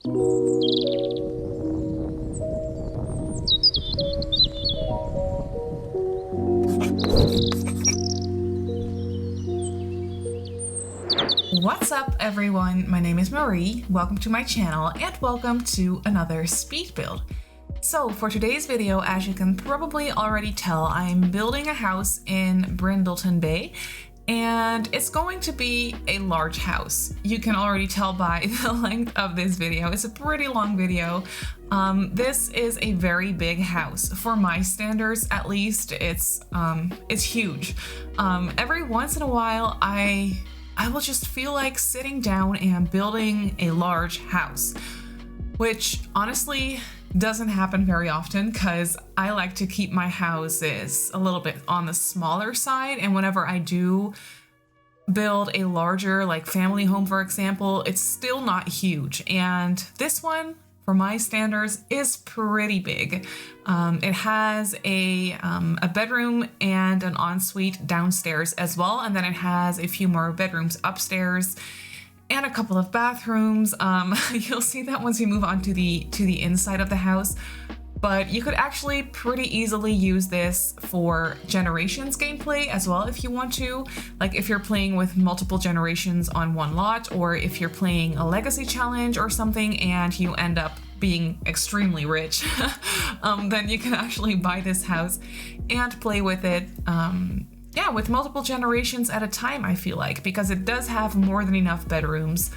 What's up everyone, my name is Marie, welcome to my channel and welcome to another speed build. So for today's video, as you can probably already tell, I'm building a house in Brindleton Bay and it's going to be a large house. You can already tell by the length of this video. It's a pretty long video. This is a very big house. For my standards, at least, it's huge. Every once in a while, I will just feel like sitting down and building a large house, which honestly doesn't happen very often because I like to keep my houses a little bit on the smaller side. And whenever I do build a larger, like family home, for example, it's still not huge. And this one, for my standards, is pretty big. It has a bedroom and an ensuite downstairs as well, and then it has a few more bedrooms upstairs and a couple of bathrooms. You'll see that once we move on to the inside of the house. But you could actually pretty easily use this for generations gameplay as well if you want to. Like if you're playing with multiple generations on one lot, or if you're playing a legacy challenge or something and you end up being extremely rich, then you can actually buy this house and play with it. Yeah, with multiple generations at a time, I feel like, because it does have more than enough bedrooms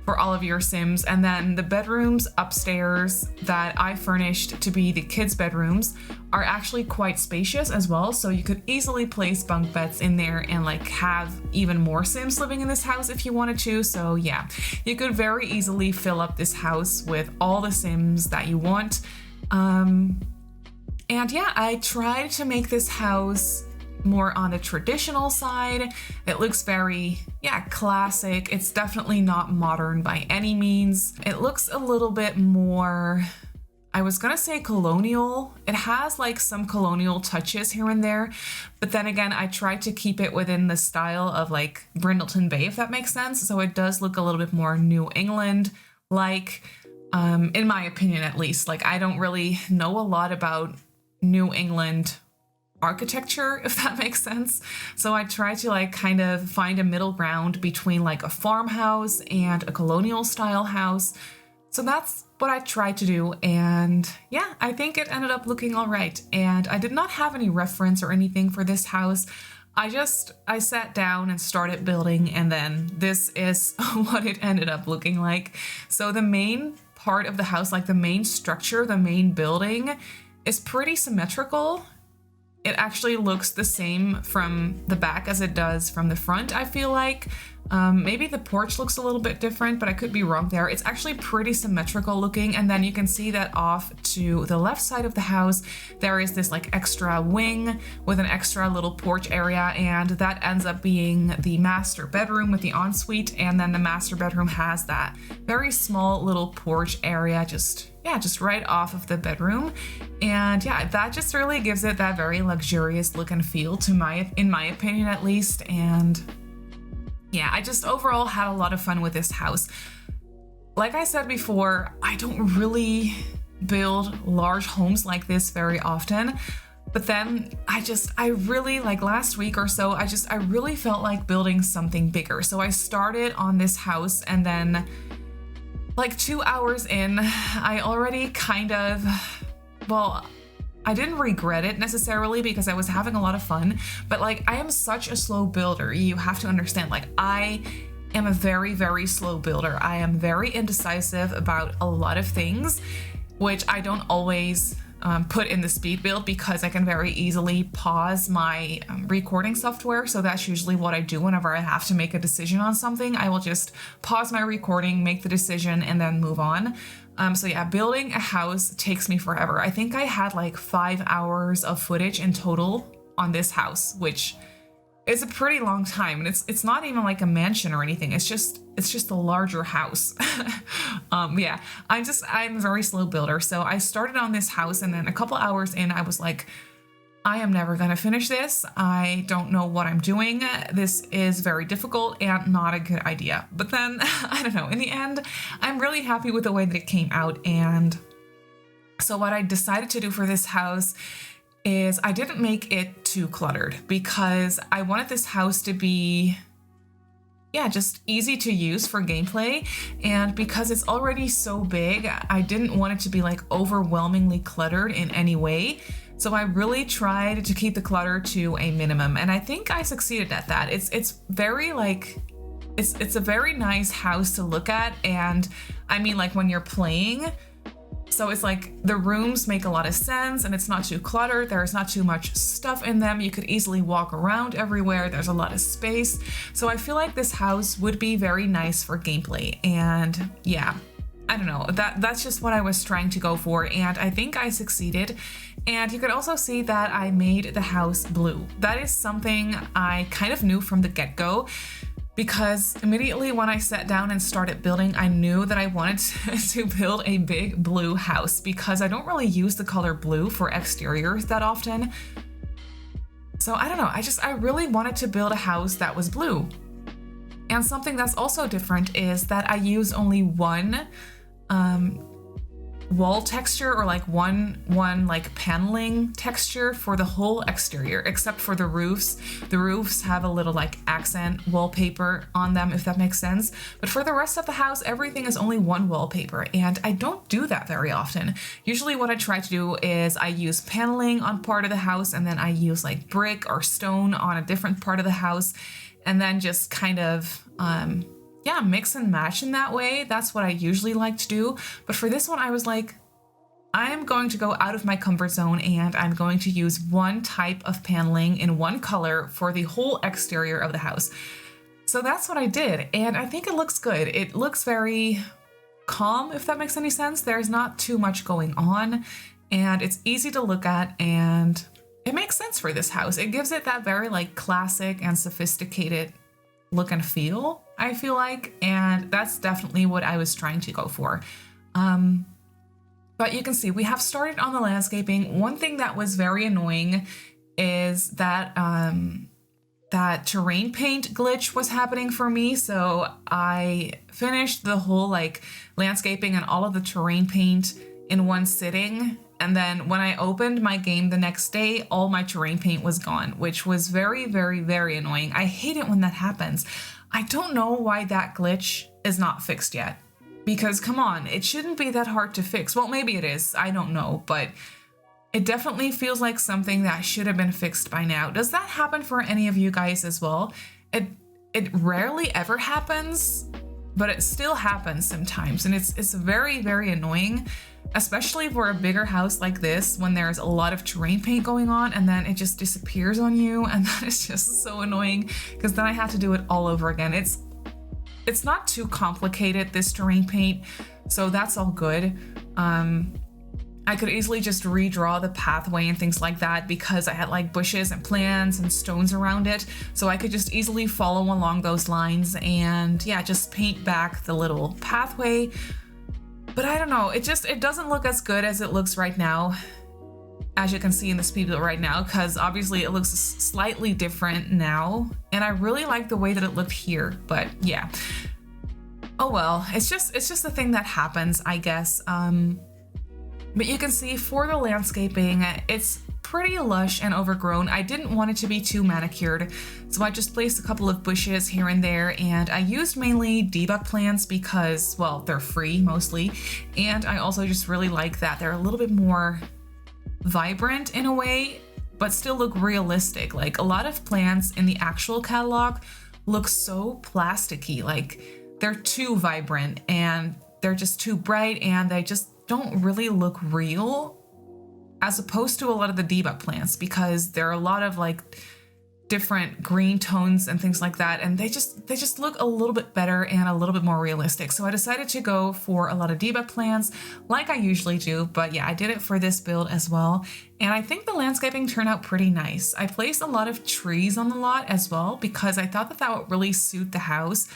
for all of your Sims. And then the bedrooms upstairs that I furnished to be the kids' bedrooms are actually quite spacious as well. So you could easily place bunk beds in there and like have even more Sims living in this house if you wanted to. So yeah, you could very easily fill up this house with all the Sims that you want. And yeah, I tried to make this house more on the traditional side. It looks very, yeah, classic. It's definitely not modern by any means. It looks a little bit more, I was gonna say colonial. It has like some colonial touches here and there, but then again, I tried to keep it within the style of like Brindleton Bay, if that makes sense. So it does look a little bit more New England like, in my opinion at least. Like I don't really know a lot about New England architecture, if that makes sense. So I try to like kind of find a middle ground between like a farmhouse and a colonial style house. So that's what I tried to do. And yeah, I think it ended up looking all right. And I did not have any reference or anything for this house. I sat down and started building, and then this is what it ended up looking like. So the main part of the house, like the main structure, the main building, is pretty symmetrical. It actually looks the same from the back as it does from the front, I feel like. Maybe the porch looks a little bit different, but I could be wrong there. It's actually pretty symmetrical looking, and then you can see that off to the left side of the house, there is this like extra wing with an extra little porch area, and that ends up being the master bedroom with the ensuite, and then the master bedroom has that very small little porch area just right off of the bedroom. And yeah, that just really gives it that very luxurious look and feel in my opinion at least. And yeah, I just overall had a lot of fun with this house. Like I said before, I don't really build large homes like this very often. But then I really, like last week or so, I really felt like building something bigger. So I started on this house, and then like 2 hours in, I already kind of, well, I didn't regret it necessarily because I was having a lot of fun, but like I am such a slow builder. You have to understand, like I am a very, very slow builder. I am very indecisive about a lot of things, which I don't always put in the speed build because I can very easily pause my recording software. So that's usually what I do whenever I have to make a decision on something. I will just pause my recording, make the decision, and then move on. So yeah, building a house takes me forever. I think I had like 5 hours of footage in total on this house, which is a pretty long time. And it's not even like a mansion or anything. It's just a larger house. Yeah, I'm a very slow builder. So I started on this house, and then a couple hours in, I was like, I am never gonna finish this. I don't know what I'm doing. This is very difficult and not a good idea. But then, I don't know, in the end, I'm really happy with the way that it came out. And so what I decided to do for this house is I didn't make it too cluttered because I wanted this house to be, yeah, just easy to use for gameplay. And because it's already so big, I didn't want it to be like overwhelmingly cluttered in any way. So I really tried to keep the clutter to a minimum, and I think I succeeded at that. It's very like, it's a very nice house to look at, and I mean like when you're playing. So it's like the rooms make a lot of sense and it's not too cluttered. There's not too much stuff in them. You could easily walk around everywhere. There's a lot of space. So I feel like this house would be very nice for gameplay. And yeah, I don't know, that's just what I was trying to go for, and I think I succeeded. And you could also see that I made the house blue. That is something I kind of knew from the get-go, because immediately when I sat down and started building, I knew that I wanted to build a big blue house because I don't really use the color blue for exteriors that often. So I don't know, I really wanted to build a house that was blue. And something that's also different is that I use only one wall texture, or like one like paneling texture for the whole exterior, except for the roofs. The roofs have a little like accent wallpaper on them, if that makes sense. But for the rest of the house, everything is only one wallpaper, and I don't do that very often. Usually what I try to do is I use paneling on part of the house, and then I use like brick or stone on a different part of the house, and then just kind of yeah, mix and match in that way. That's what I usually like to do. But for this one, I was like, I'm going to go out of my comfort zone and I'm going to use one type of paneling in one color for the whole exterior of the house. So that's what I did, and I think it looks good. It looks very calm, if that makes any sense. There's not too much going on, and it's easy to look at, and it makes sense for this house. It gives it that very like classic and sophisticated look and feel, I feel like, and that's definitely what I was trying to go for. But you can see we have started on the landscaping. One thing that was very annoying is that that terrain paint glitch was happening for me. So I finished the whole like landscaping and all of the terrain paint in one sitting. And then when I opened my game the next day, all my terrain paint was gone, which was very, very, very annoying. I hate it when that happens. I don't know why that glitch is not fixed yet. Because come on, it shouldn't be that hard to fix. Well, maybe it is, I don't know, but it definitely feels like something that should have been fixed by now. Does that happen for any of you guys as well? It rarely ever happens, but it still happens sometimes, and it's very, very annoying. Especially for a bigger house like this, when there's a lot of terrain paint going on and then it just disappears on you, and that is just so annoying because then I have to do it all over again. It's not too complicated, this terrain paint, so that's all good. I could easily just redraw the pathway and things like that because I had like bushes and plants and stones around it, so I could just easily follow along those lines and yeah, just paint back the little pathway. But I don't know, it doesn't look as good as it looks right now, as you can see in the speed build right now, because obviously it looks slightly different now, and I really like the way that it looked here, but yeah. Oh well, it's just a thing that happens, I guess. But you can see for the landscaping, it's pretty lush and overgrown. I didn't want it to be too manicured, so I just placed a couple of bushes here and there, and I used mainly debug plants because, well, they're free mostly, and I also just really like that they're a little bit more vibrant in a way, but still look realistic. Like a lot of plants in the actual catalog look so plasticky, like they're too vibrant and they're just too bright and they just don't really look real, as opposed to a lot of the debug plants, because there are a lot of like different green tones and things like that, and they just look a little bit better and a little bit more realistic. So I decided to go for a lot of debug plants like I usually do, but yeah, I did it for this build as well, and I think the landscaping turned out pretty nice. I placed a lot of trees on the lot as well because I thought that would really suit the house,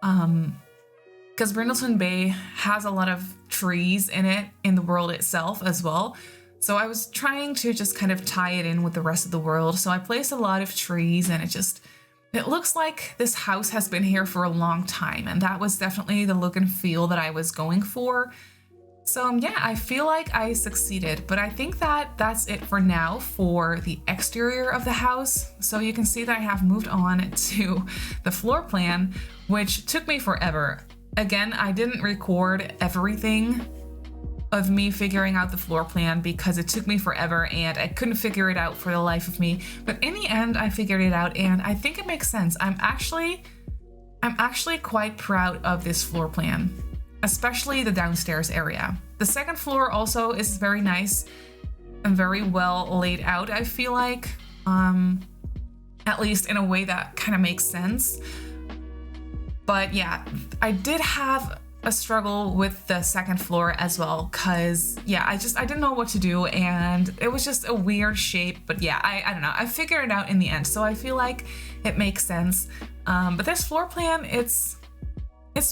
because Brindleton Bay has a lot of trees in it, in the world itself as well. So I was trying to just kind of tie it in with the rest of the world. So I placed a lot of trees, and it looks like this house has been here for a long time, and that was definitely the look and feel that I was going for. So yeah, I feel like I succeeded, but I think that that's it for now for the exterior of the house. So you can see that I have moved on to the floor plan, which took me forever. Again, I didn't record everything of me figuring out the floor plan because it took me forever and I couldn't figure it out for the life of me. But in the end, I figured it out, and I think it makes sense. I'm actually quite proud of this floor plan, especially the downstairs area. The second floor also is very nice and very well laid out, I feel like, at least in a way that kind of makes sense. But yeah, I did have a struggle with the second floor as well, because yeah, I didn't know what to do, and it was just a weird shape. But yeah, I don't know, I figured it out in the end, so I feel like it makes sense. But this floor plan, it's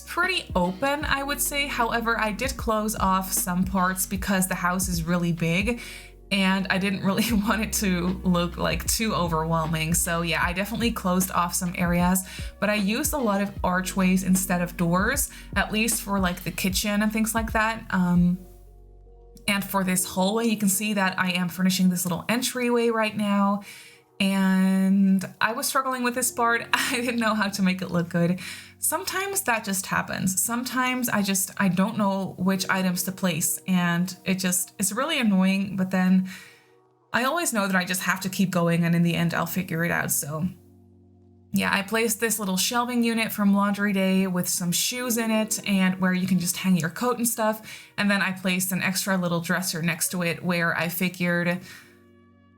pretty open, I would say. However, I did close off some parts because the house is really big and I didn't really want it to look like too overwhelming. So yeah, I definitely closed off some areas, but I used a lot of archways instead of doors, at least for like the kitchen and things like that. And for this hallway, you can see that I am furnishing this little entryway right now. And I was struggling with this part. I didn't know how to make it look good. Sometimes that just happens. Sometimes I don't know which items to place, and it's really annoying, but then I always know that I just have to keep going, and in the end I'll figure it out. So yeah, I placed this little shelving unit from Laundry Day with some shoes in it and where you can just hang your coat and stuff. And then I placed an extra little dresser next to it where I figured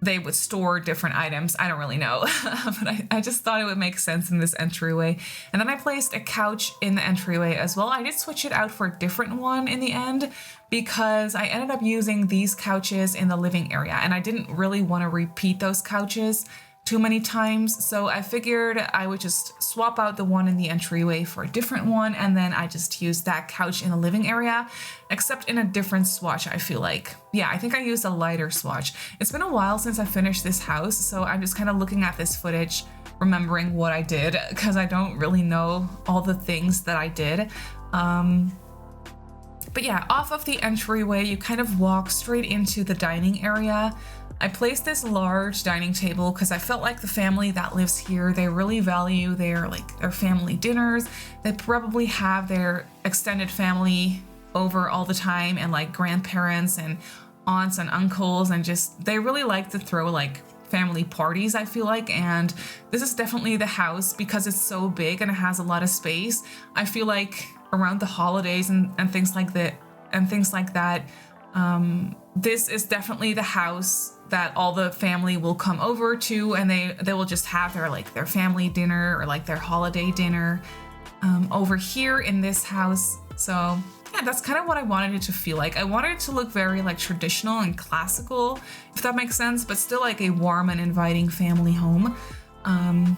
they would store different items. I don't really know, but I just thought it would make sense in this entryway. And then I placed a couch in the entryway as well. I did switch it out for a different one in the end because I ended up using these couches in the living area, and I didn't really want to repeat those couches too many times. So I figured I would just swap out the one in the entryway for a different one, and then I just used that couch in the living area, except in a different swatch, I feel like. Yeah, I think I used a lighter swatch. It's been a while since I finished this house, so I'm just kind of looking at this footage, remembering what I did, because I don't really know all the things that I did. But yeah, off of the entryway, you kind of walk straight into the dining area. I placed this large dining table because I felt like the family that lives here, they really value their family dinners. They probably have their extended family over all the time, and like grandparents and aunts and uncles, and just they really like to throw like family parties, I feel like. And this is definitely the house, because it's so big and it has a lot of space. I feel like around the holidays and things like that, this is definitely the house that all the family will come over to, and they will just have their family dinner or like their holiday dinner over here in this house. So yeah, that's kind of what I wanted it to feel like. I wanted it to look very like traditional and classical, if that makes sense, but still like a warm and inviting family home. And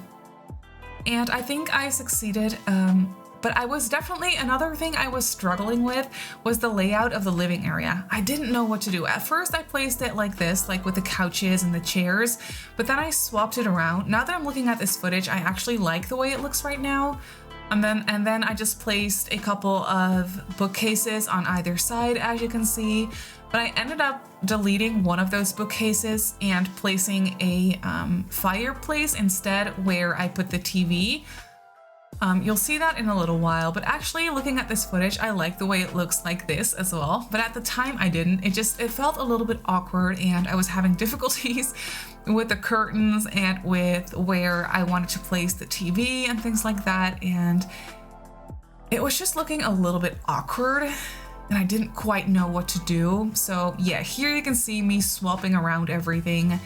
I think I succeeded. But another thing I was struggling with was the layout of the living area. I didn't know what to do. At first I placed it like this, like with the couches and the chairs, but then I swapped it around. Now that I'm looking at this footage, I actually like the way it looks right now. And then I just placed a couple of bookcases on either side, as you can see. But I ended up deleting one of those bookcases and placing a fireplace instead, where I put the TV. You'll see that in a little while, but actually looking at this footage, I like the way it looks like this as well. But at the time I didn't. It felt a little bit awkward, and I was having difficulties with the curtains and with where I wanted to place the TV and things like that. And it was just looking a little bit awkward, and I didn't quite know what to do. So yeah, here you can see me swapping around everything.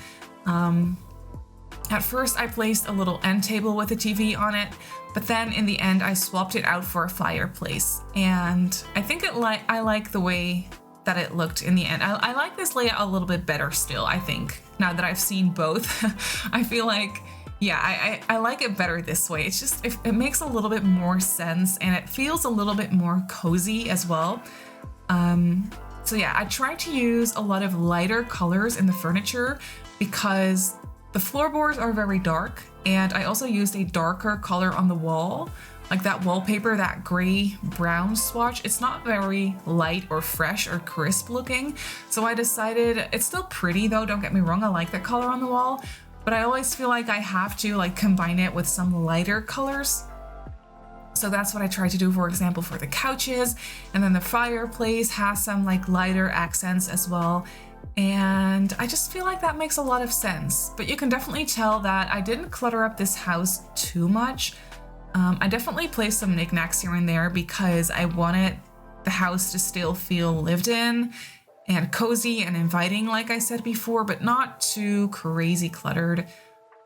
At first I placed a little end table with a TV on it, but then in the end I swapped it out for a fireplace. And I think I like the way that it looked in the end. I like this layout a little bit better still, I think, now that I've seen both. I feel like, yeah, I like it better this way. It's just, it makes a little bit more sense, and it feels a little bit more cozy as well. So yeah, I tried to use a lot of lighter colors in the furniture because the floorboards are very dark, and I also used a darker color on the wall, like that wallpaper, that gray brown swatch. It's not very light or fresh or crisp looking. So I decided, it's still pretty though, don't get me wrong, I like that color on the wall, but I always feel like I have to like combine it with some lighter colors. So that's what I tried to do, for example, for the couches, and then the fireplace has some like lighter accents as well. And I just feel like that makes a lot of sense. But you can definitely tell that I didn't clutter up this house too much. I definitely placed some knickknacks here and there because I wanted the house to still feel lived in and cozy and inviting, like I said before, but not too crazy cluttered.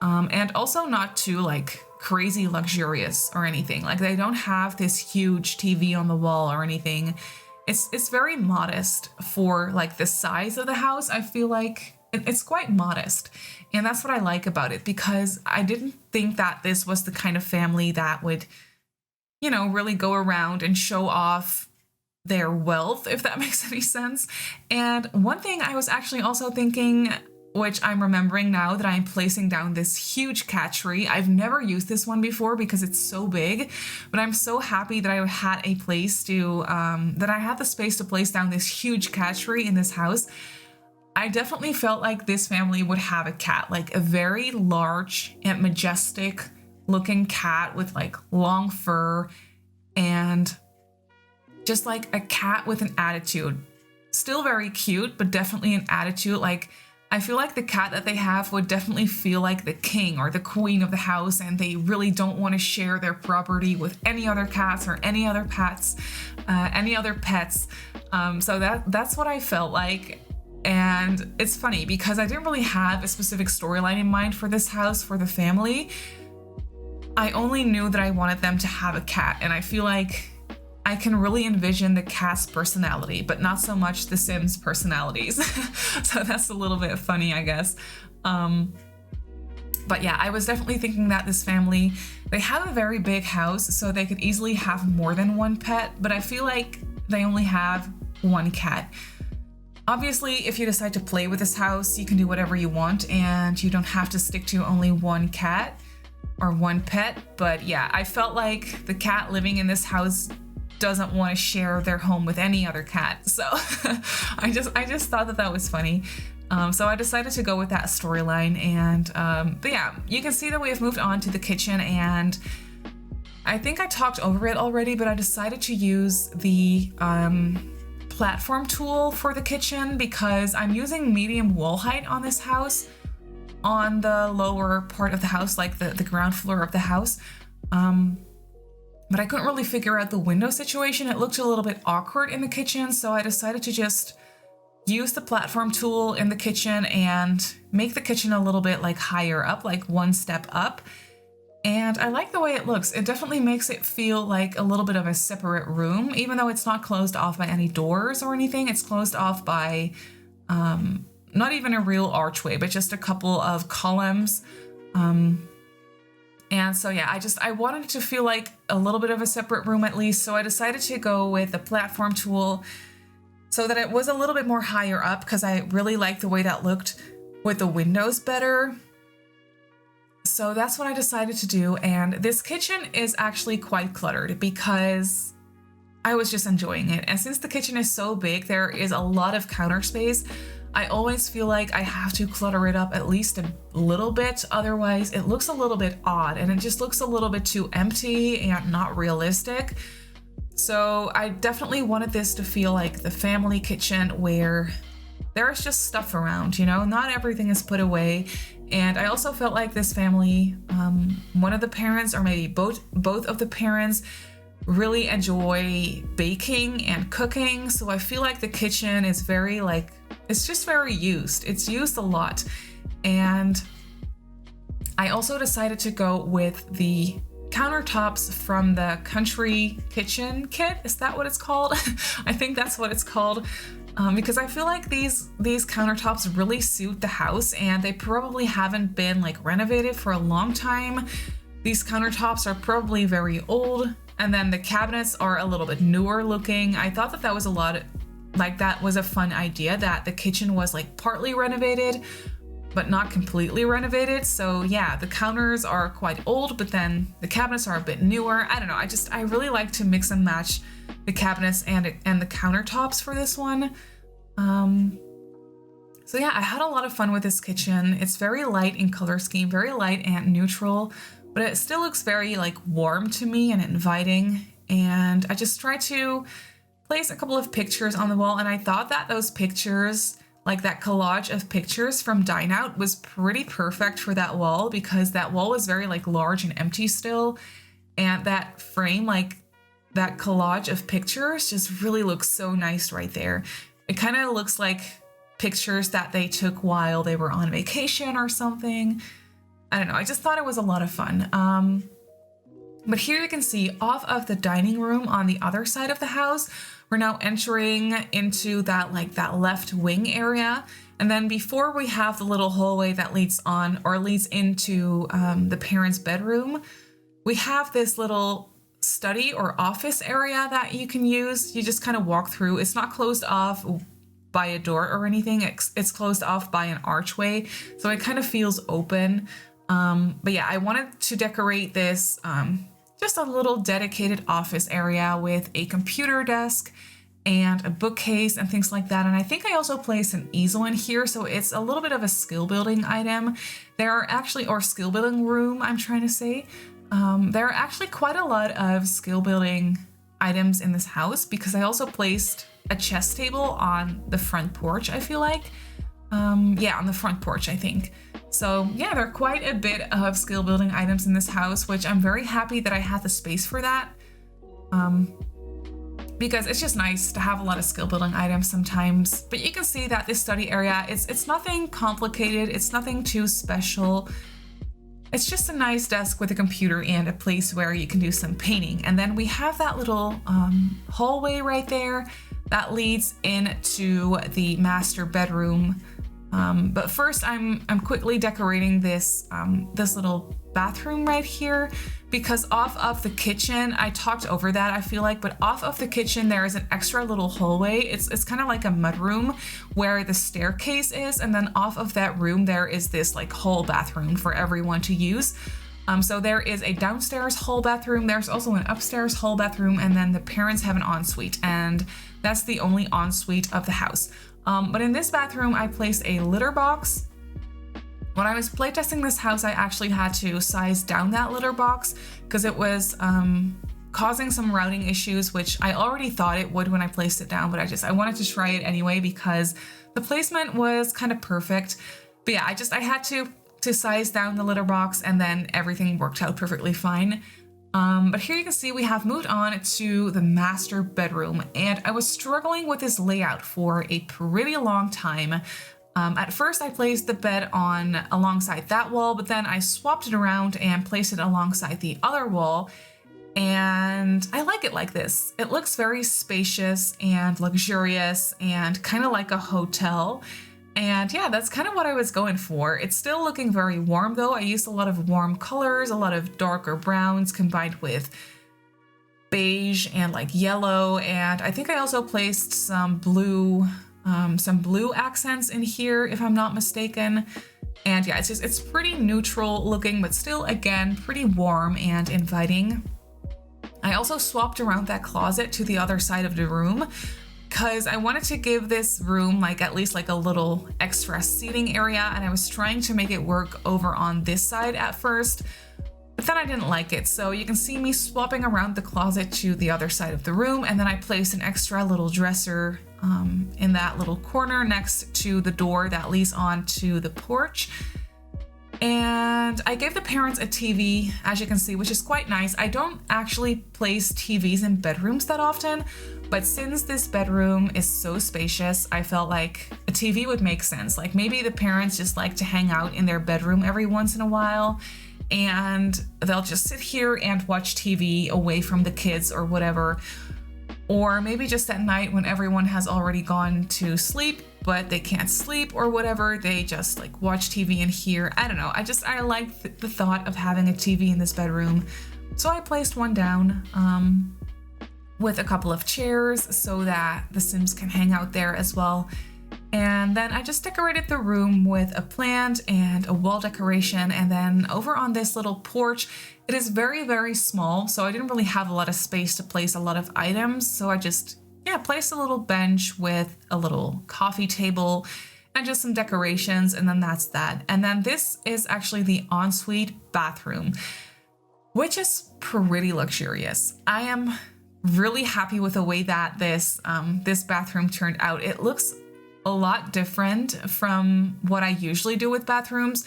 And also not too like crazy luxurious or anything. Like they don't have this huge TV on the wall or anything. It's very modest for like the size of the house. I feel like it's quite modest. And that's what I like about it, because I didn't think that this was the kind of family that would, you know, really go around and show off their wealth, if that makes any sense. And one thing I was actually also thinking, which I'm remembering now that I'm placing down this huge cat tree. I've never used this one before because it's so big, but I'm so happy that I had a place to, that I had the space to place down this huge cat tree in this house. I definitely felt like this family would have a cat, like a very large and majestic looking cat with like long fur and just like a cat with an attitude. Still very cute, but definitely an attitude. Like, I feel like the cat that they have would definitely feel like the king or the queen of the house, and they really don't want to share their property with any other cats or any other pets, So that's what I felt like. And it's funny because I didn't really have a specific storyline in mind for this house, for the family. I only knew that I wanted them to have a cat, and I feel like I can really envision the cat's personality, but not so much the Sims personalities. So that's a little bit funny, I guess. But yeah, I was definitely thinking that this family, they have a very big house, so they could easily have more than one pet, but I feel like they only have one cat. Obviously, if you decide to play with this house, you can do whatever you want, and you don't have to stick to only one cat or one pet. But yeah, I felt like the cat living in this house doesn't want to share their home with any other cat. So I just thought that that was funny. So I decided to go with that storyline. And but yeah, you can see that we have moved on to the kitchen, and I think I talked over it already, but I decided to use the platform tool for the kitchen because I'm using medium wall height on this house, on the lower part of the house, like the ground floor of the house. But I couldn't really figure out the window situation. It looked a little bit awkward in the kitchen, so I decided to just use the platform tool in the kitchen and make the kitchen a little bit like higher up, like one step up. And I like the way it looks. It definitely makes it feel like a little bit of a separate room, even though it's not closed off by any doors or anything. It's closed off by not even a real archway, but just a couple of columns. And so yeah, I wanted it to feel like a little bit of a separate room at least. So I decided to go with the platform tool so that it was a little bit more higher up, because I really liked the way that looked with the windows better. So that's what I decided to do. And this kitchen is actually quite cluttered because I was just enjoying it. And since the kitchen is so big, there is a lot of counter space. I always feel like I have to clutter it up at least a little bit, otherwise it looks a little bit odd and it just looks a little bit too empty and not realistic. So I definitely wanted this to feel like the family kitchen where there's just stuff around, you know, not everything is put away. And I also felt like this family, one of the parents or maybe both of the parents really enjoy baking and cooking. So I feel like the kitchen is very like, it's just very used. It's used a lot. And I also decided to go with the countertops from the country kitchen kit. Is that what it's called? I think that's what it's called. Because I feel like these countertops really suit the house, and they probably haven't been like renovated for a long time. These countertops are probably very old, and then the cabinets are a little bit newer looking. I thought that that was like that was a fun idea, that the kitchen was like partly renovated but not completely renovated. So yeah, the counters are quite old, but then the cabinets are a bit newer. I don't know, I really like to mix and match the cabinets and the countertops for this one. So yeah, I had a lot of fun with this kitchen. It's very light in color scheme, very light and neutral, but it still looks very like warm to me and inviting. And I just tried to place a couple of pictures on the wall, and I thought that those pictures, like that collage of pictures from Dine Out, was pretty perfect for that wall, because that wall was very like large and empty still. And that frame, like that collage of pictures, just really looks so nice right there. It kind of looks like pictures that they took while they were on vacation or something. I don't know, I just thought it was a lot of fun. But here you can see off of the dining room on the other side of the house, we're now entering into that left wing area. And then before we have the little hallway that leads into the parents' bedroom, we have this little study or office area that you can use. You just kind of walk through. It's not closed off by a door or anything. It's closed off by an archway, so it kind of feels open. But yeah, I wanted to decorate this just a little dedicated office area with a computer desk and a bookcase and things like that. And I think I also placed an easel in here, so it's a little bit of a skill building item. Or skill building room, I'm trying to say. There are actually quite a lot of skill building items in this house, because I also placed a chess table on the front porch, I feel like. Yeah, on the front porch, I think. So yeah, there are quite a bit of skill building items in this house, which I'm very happy that I had the space for that. Because it's just nice to have a lot of skill building items sometimes. But you can see that this study area, it's nothing complicated, it's nothing too special. It's just a nice desk with a computer and a place where you can do some painting. And then we have that little hallway right there that leads into the master bedroom. But first I'm quickly decorating this little bathroom right here, because off of the kitchen, I talked over that, I feel like, but off of the kitchen there is an extra little hallway. It's kind of like a mudroom where the staircase is, and then off of that room there is this like hall bathroom for everyone to use. So there is a downstairs hall bathroom, there's also an upstairs hall bathroom, and then the parents have an ensuite, and that's the only ensuite of the house. But in this bathroom, I placed a litter box. When I was playtesting this house, I actually had to size down that litter box because it was causing some routing issues, which I already thought it would when I placed it down, but I wanted to try it anyway because the placement was kind of perfect. But yeah, I had to size down the litter box, and then everything worked out perfectly fine. But here you can see we have moved on to the master bedroom, and I was struggling with this layout for a pretty long time. At first I placed the bed alongside that wall, but then I swapped it around and placed it alongside the other wall, and I like it like this. It looks very spacious and luxurious and kind of like a hotel. And yeah, that's kind of what I was going for. It's still looking very warm though. I used a lot of warm colors, a lot of darker browns combined with beige and like yellow. And I think I also placed some blue accents in here, if I'm not mistaken. And yeah, it's pretty neutral looking, but still, again, pretty warm and inviting. I also swapped around that closet to the other side of the room because I wanted to give this room at least a little extra seating area, and I was trying to make it work over on this side at first, but then I didn't like it. So you can see me swapping around the closet to the other side of the room, and then I placed an extra little dresser in that little corner next to the door that leads onto the porch. And I gave the parents a TV, as you can see, which is quite nice. I don't actually place TVs in bedrooms that often, but since this bedroom is so spacious, I felt like a TV would make sense. Like maybe the parents just like to hang out in their bedroom every once in a while, and they'll just sit here and watch TV away from the kids or whatever. Or maybe just at night when everyone has already gone to sleep, but they can't sleep or whatever, they just watch TV in here. I don't know. I like the thought of having a TV in this bedroom. So I placed one down. with a couple of chairs so that the Sims can hang out there as well. And then I just decorated the room with a plant and a wall decoration. And then over on this little porch, it is very, very small. So I didn't really have a lot of space to place a lot of items. So I just, placed a little bench with a little coffee table and just some decorations. And then that's that. And then this is actually the ensuite bathroom, which is pretty luxurious. I am really happy with the way that this bathroom turned out. It looks a lot different from what I usually do with bathrooms,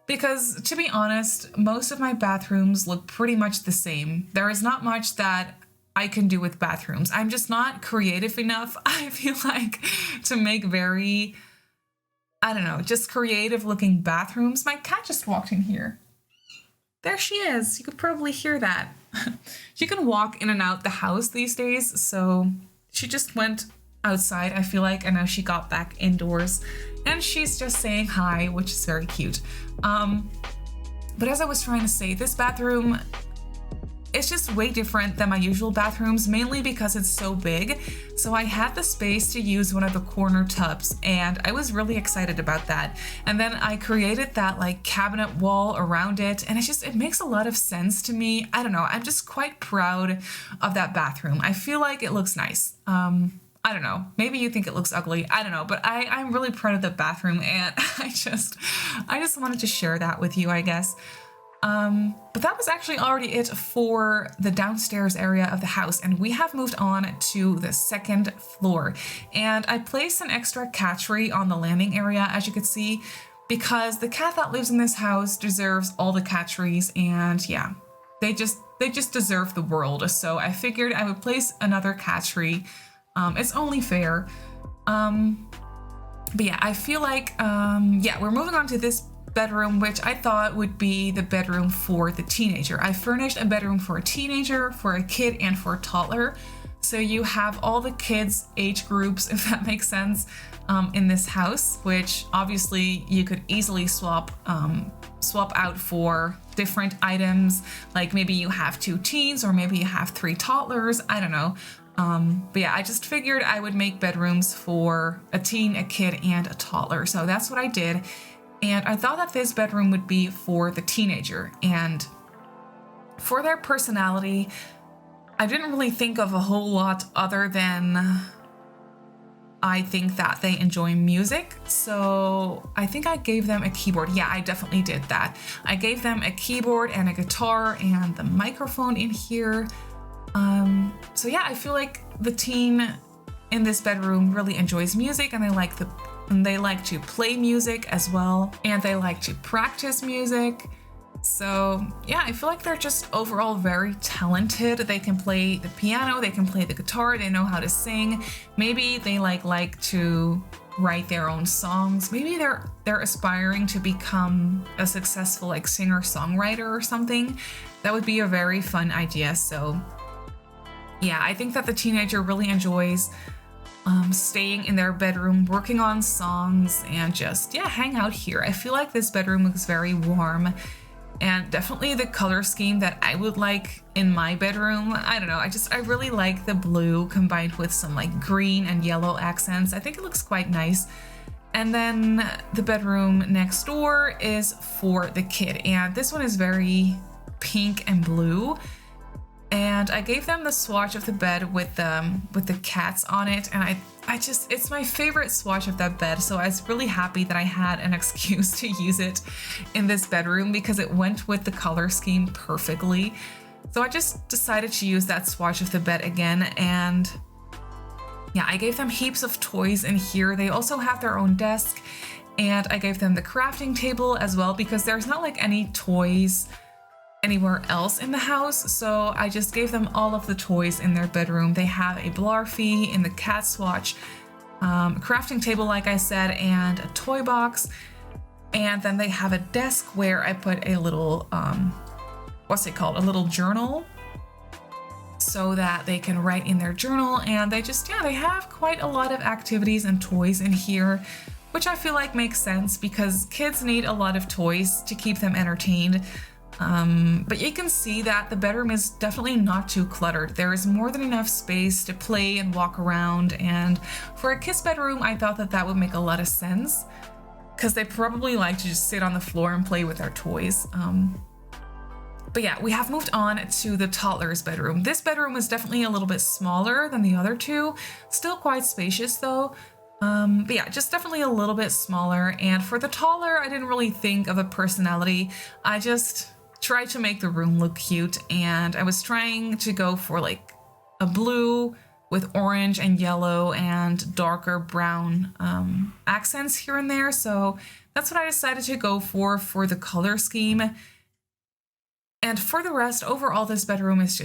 because to be honest, most of my bathrooms look pretty much the same. There is not much that I can do with bathrooms. I'm just not creative enough, I feel like, to make very, I don't know, just creative looking bathrooms. My cat just walked in here. There she is. You could probably hear that. She can walk in and out the house these days, so she just went outside, I feel like, and now she got back indoors and she's just saying hi, which is very cute. But as I was trying to say, this bathroom is just way different than my usual bathrooms, mainly because it's so big. So I had the space to use one of the corner tubs and I was really excited about that. And then I created that like cabinet wall around it, and it makes a lot of sense to me. I don't know, I'm just quite proud of that bathroom. I feel like it looks nice. I don't know, maybe you think it looks ugly, I don't know, but I'm really proud of the bathroom, and I just wanted to share that with you, I guess. But that was actually already it for the downstairs area of the house, and we have moved on to the second floor. And I placed an extra cat tree on the landing area, as you could see, because the cat that lives in this house deserves all the cat trees, and yeah, they just deserve the world. So I figured I would place another cat tree. It's only fair. But yeah, I feel like, we're moving on to this bedroom, which I thought would be the bedroom for the teenager. I furnished a bedroom for a teenager, for a kid, and for a toddler. So you have all the kids' age groups, if that makes sense, in this house, which obviously you could easily swap out for different items. Like maybe you have 2 teens, or maybe you have 3 toddlers, I don't know. But yeah, I just figured I would make bedrooms for a teen, a kid, and a toddler. So that's what I did. And I thought that this bedroom would be for the teenager. And for their personality, I didn't really think of a whole lot other than I think that they enjoy music. So I think I gave them a keyboard. Yeah, I definitely did that. I gave them a keyboard and a guitar and the microphone in here. So yeah, I feel like the teen in this bedroom really enjoys music, and they like to play music as well, and they like to practice music. So yeah, I feel like they're just overall very talented. They can play the piano, they can play the guitar, they know how to sing. Maybe they like to write their own songs. Maybe they're aspiring to become a successful like singer-songwriter or something. That would be a very fun idea. So yeah, I think that the teenager really enjoys staying in their bedroom, working on songs, and just, hang out here. I feel like this bedroom looks very warm, and definitely the color scheme that I would like in my bedroom. I don't know, I really like the blue combined with some like green and yellow accents. I think it looks quite nice. And then the bedroom next door is for the kid, and this one is very pink and blue. And I gave them the swatch of the bed with the cats on it, and it's my favorite swatch of that bed. So I was really happy that I had an excuse to use it in this bedroom because it went with the color scheme perfectly. So I just decided to use that swatch of the bed again, and yeah, I gave them heaps of toys in here. They also have their own desk, and I gave them the crafting table as well because there's not like any toys anywhere else in the house, so I just gave them all of the toys in their bedroom. They have a Blarfy in the cat swatch, crafting table like I said, and a toy box, and then they have a desk where I put a little what's it called, a little journal, so that they can write in their journal. And they have quite a lot of activities and toys in here, which I feel like makes sense because kids need a lot of toys to keep them entertained. But you can see that the bedroom is definitely not too cluttered. There is more than enough space to play and walk around, and for a kid's bedroom, I thought that that would make a lot of sense because they probably like to just sit on the floor and play with their toys. But yeah, we have moved on to the toddler's bedroom. This bedroom is definitely a little bit smaller than the other two, still quite spacious though. But yeah, just definitely a little bit smaller. And for the toddler, I didn't really think of a personality. I just tried to make the room look cute, and I was trying to go for like a blue with orange and yellow and darker brown accents here and there. So that's what I decided to go for the color scheme. And for the rest, overall, this bedroom is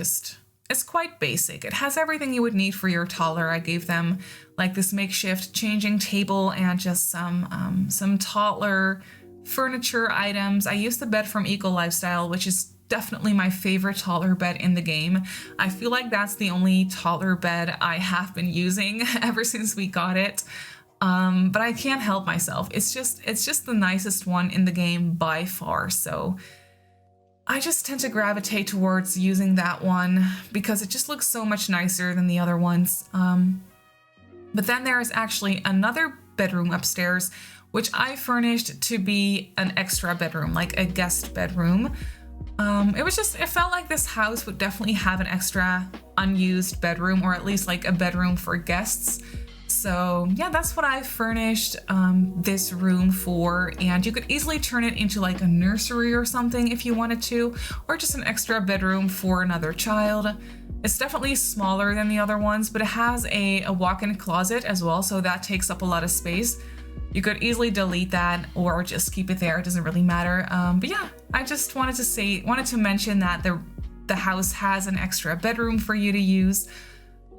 it's quite basic. It has everything you would need for your toddler. I gave them like this makeshift changing table and just some toddler furniture items. I used the bed from Eco Lifestyle, which is definitely my favorite toddler bed in the game. I feel like that's the only toddler bed I have been using ever since we got it. But I can't help myself. It's just the nicest one in the game by far. So I just tend to gravitate towards using that one because it just looks so much nicer than the other ones. But then there is actually another bedroom upstairs, which I furnished to be an extra bedroom, like a guest bedroom. It felt like this house would definitely have an extra unused bedroom, or at least like a bedroom for guests. So yeah, that's what I furnished this room for, and you could easily turn it into like a nursery or something if you wanted to, or just an extra bedroom for another child. It's definitely smaller than the other ones, but it has a walk-in closet as well, so that takes up a lot of space. You could easily delete that or just keep it there. It doesn't really matter. But yeah, I just wanted to mention that the house has an extra bedroom for you to use.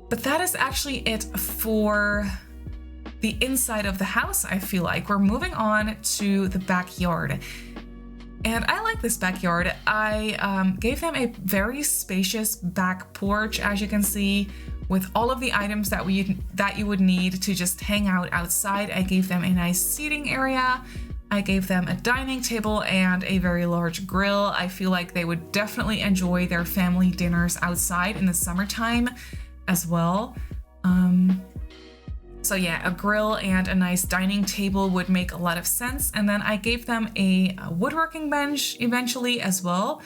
But that is actually it for the inside of the house, I feel like. We're moving on to the backyard. And I like this backyard. I gave them a very spacious back porch, as you can see, with all of the items that you would need to just hang out outside. I gave them a nice seating area. I gave them a dining table and a very large grill. I feel like they would definitely enjoy their family dinners outside in the summertime as well. So yeah, a grill and a nice dining table would make a lot of sense. And then I gave them a woodworking bench eventually as well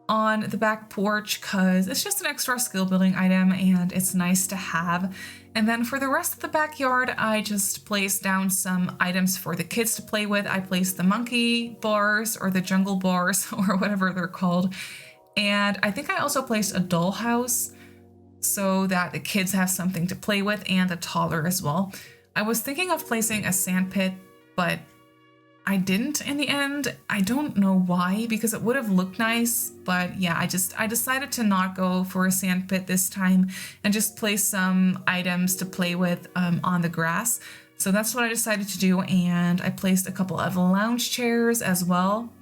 on the back porch because it's just an extra skill building item and it's nice to have. And then for the rest of the backyard, I just placed down some items for the kids to play with. I placed the monkey bars or the jungle bars or whatever they're called. And I think I also placed a dollhouse so that the kids have something to play with, and the toddler as well. I was thinking of placing a sand pit, but I didn't in the end. I don't know why, because it would have looked nice, but yeah, I decided to not go for a sand pit this time and just place some items to play with on the grass. So that's what I decided to do, and I placed a couple of lounge chairs as well,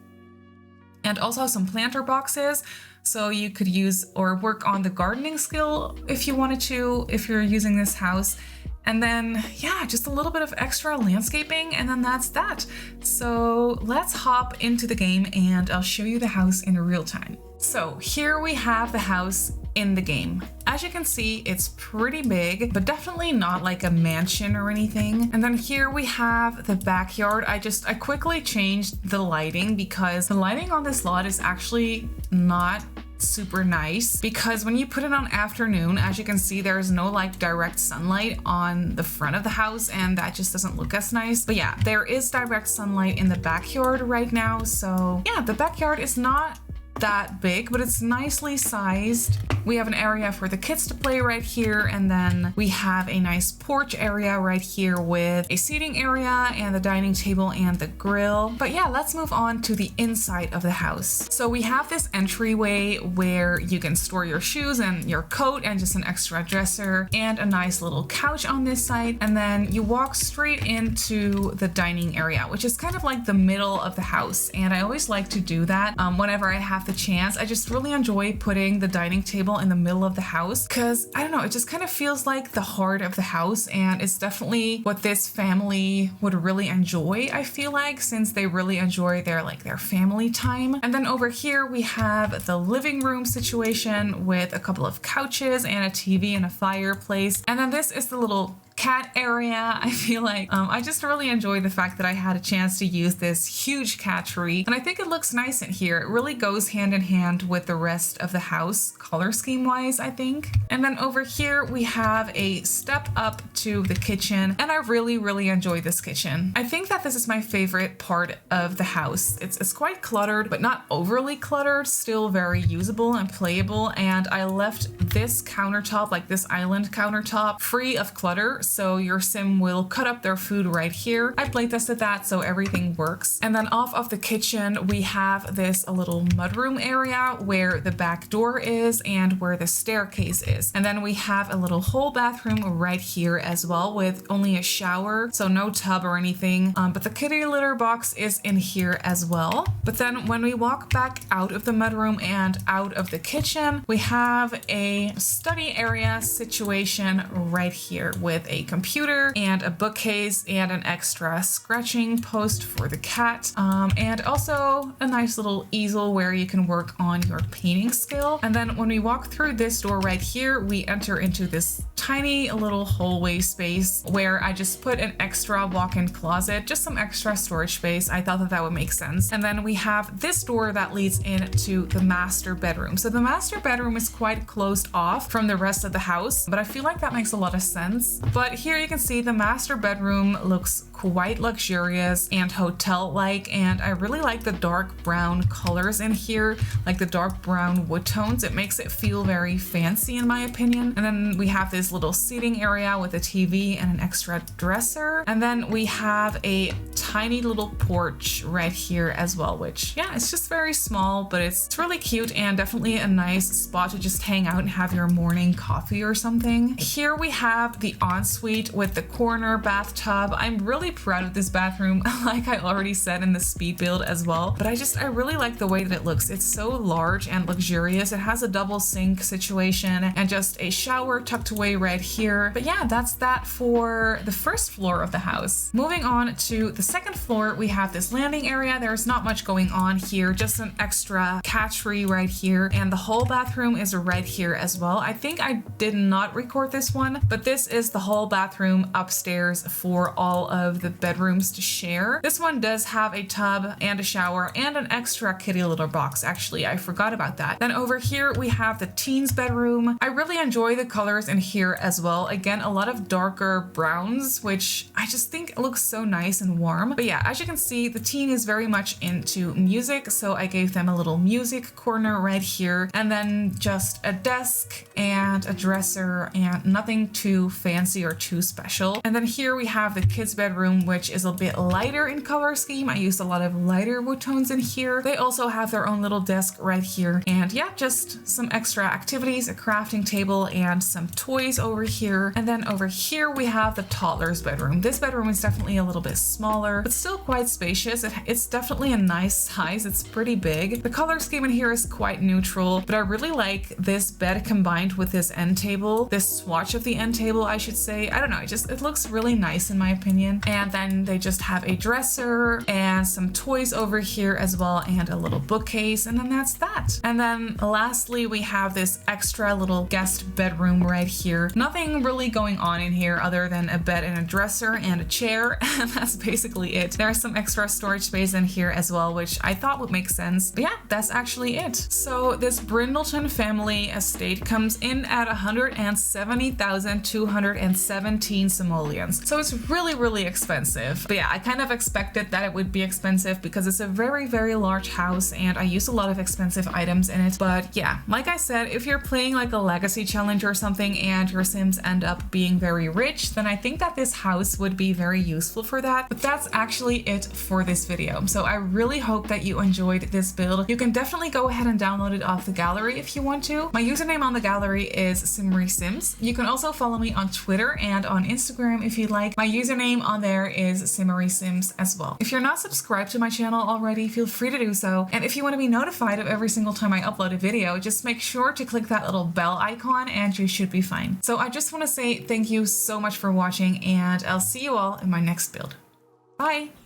and also some planter boxes. So you could use or work on the gardening skill if you wanted to, if you're using this house. And then, yeah, just a little bit of extra landscaping, and then that's that. So let's hop into the game and I'll show you the house in real time. So here we have the house in the game. As you can see, it's pretty big, but definitely not like a mansion or anything. And then here we have the backyard. I quickly changed the lighting because the lighting on this lot is actually not super nice, because when you put it on afternoon, as you can see, there's no like direct sunlight on the front of the house, and that just doesn't look as nice. But yeah, there is direct sunlight in the backyard right now. So yeah, the backyard is not that big, but it's nicely sized. We have an area for the kids to play right here, and then we have a nice porch area right here with a seating area and the dining table and the grill. But yeah, let's move on to the inside of the house. So we have this entryway where you can store your shoes and your coat and just an extra dresser and a nice little couch on this side. And then you walk straight into the dining area, which is kind of like the middle of the house. And I always like to do that whenever I have the chance, I just really enjoy putting the dining table in the middle of the house because I don't know, it just kind of feels like the heart of the house, and it's definitely what this family would really enjoy, I feel like, since they really enjoy their family time. And then over here we have the living room situation with a couple of couches and a TV and a fireplace. And then this is the little cat area. I feel like I just really enjoy the fact that I had a chance to use this huge cat tree, and I think it looks nice in here. It really goes hand in hand with the rest of the house color scheme wise, I think. And then over here we have a step up to the kitchen, and I really enjoy this kitchen. I think that this is my favorite part of the house. It's quite cluttered, but not overly cluttered, still very usable and playable. And I left this countertop, like this island countertop, free of clutter, so your sim will cut up their food right here. I playtested that, so everything works. And then off of the kitchen, we have this little mudroom area where the back door is and where the staircase is. And then we have a little whole bathroom right here as well with only a shower, so no tub or anything. But the kitty litter box is in here as well. But then when we walk back out of the mudroom and out of the kitchen, we have a study area situation right here with a computer and a bookcase and an extra scratching post for the cat, and also a nice little easel where you can work on your painting skill. And then when we walk through this door right here, we enter into this tiny little hallway space where I just put an extra walk-in closet, just some extra storage space. I thought that that would make sense. And then we have this door that leads into the master bedroom. So the master bedroom is quite closed off from the rest of the house, but I feel like that makes a lot of sense. But here you can see the master bedroom looks quite luxurious and hotel-like, and I really like the dark brown colors in here, like the dark brown wood tones. It makes it feel very fancy in my opinion. And then we have this little seating area with a TV and an extra dresser. And then we have a tiny little porch right here as well, which, yeah, it's just very small, but it's really cute and definitely a nice spot to just hang out and have your morning coffee or something. Here we have the ensuite with the corner bathtub. I'm really proud of this bathroom, like I already said in the speed build as well, but I really like the way that it looks. It's so large and luxurious. It has a double sink situation and just a shower tucked away right here. But yeah, that's that for the first floor of the house. Moving on to the second floor, we have this landing area. There's not much going on here, just an extra cat tree right here, and the whole bathroom is right here as well. I think I did not record this one, but this is the whole bathroom upstairs for all of the bedrooms to share. This one does have a tub and a shower and an extra kitty litter box. Actually, I forgot about that. Then over here we have the teens bedroom. I really enjoy the colors in here as well. Again, a lot of darker browns, which I just think looks so nice and warm. But yeah, as you can see, the teen is very much into music, so I gave them a little music corner right here, and then just a desk and a dresser and nothing too fancy or too special. And then here we have the kids bedroom, which is a bit lighter in color scheme. I used a lot of lighter wood tones in here. They also have their own little desk right here, and yeah, just some extra activities, a crafting table and some toys over here. And then over here we have the toddler's bedroom. This bedroom is definitely a little bit smaller, but still quite spacious. It's definitely a nice size. It's pretty big. The color scheme in here is quite neutral, but I really like this bed combined with this end table, this swatch of the end table, I should say. I don't know, it looks really nice in my opinion. And then they just have a dresser and some toys over here as well, and a little bookcase, and then that's that. And then lastly, we have this extra little guest bedroom right here. Nothing really going on in here other than a bed and a dresser and a chair, and that's basically it. There's some extra storage space in here as well, which I thought would make sense. But yeah, that's actually it. So this Brindleton family estate comes in at 170,217 simoleons. So it's really expensive. But yeah, I kind of expected that it would be expensive because it's a very large house and I use a lot of expensive items in it. But yeah, like I said, if you're playing like a legacy challenge or something and your sims end up being very rich, then I think that this house would be very useful for that. But that's actually it for this video. So I really hope that you enjoyed this build. You can definitely go ahead and download it off the gallery if you want to. My username on the gallery is Simmarysims. You can also follow me on Twitter and on Instagram if you'd like. My username on there is Simmarysims as well. If you're not subscribed to my channel already, feel free to do so. And if you want to be notified of every single time I upload a video, just make sure to click that little bell icon and you should be fine. So I just want to say thank you so much for watching, and I'll see you all in my next build. Bye!